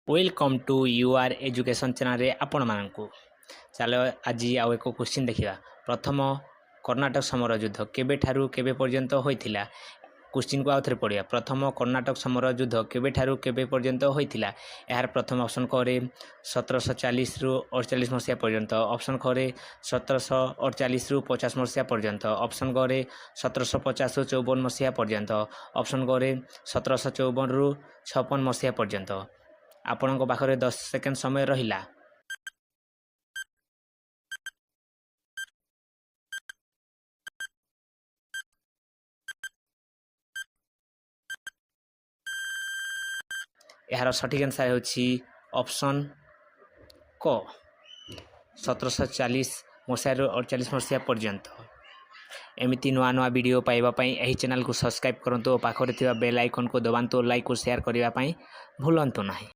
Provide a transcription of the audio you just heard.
Welcome to your education channel रे आपण मानकु चलो आज आउ एक क्वेश्चन देखिबा। प्रथम कर्नाटक समर युद्ध केबे ठारू केबे पर्यंत होइथिला। क्वेश्चन को आउथरे पड़िया। प्रथम कर्नाटक समर युद्ध केबे ठारू केबे पर्यंत होइथिला। यार प्रथम ऑप्शन करे 1740 रु 48 मसिया पर्यंत। ऑप्शन करे 1748 रु 50 मसिया पर्यंत। ऑप्शन करे 1750 रु 54 मसिया पर्यंत। ऑप्शन करे 1754 रु 56 मसिया पर्यंत। आपणको पाखरे 10 सेकेंड समय रहिला। यार सठिक आंसर होछि ऑप्शन क 1740 मसिया रु 48 मसिया पर्यंत। एमिति नुआ नुआ वीडियो पाइबा पई एही चैनल को सब्सक्राइब करंतु। पाखरे थिबा बेल आइकन को दबांतु। लाइक और शेयर करिबा पई भूलंतु नाही।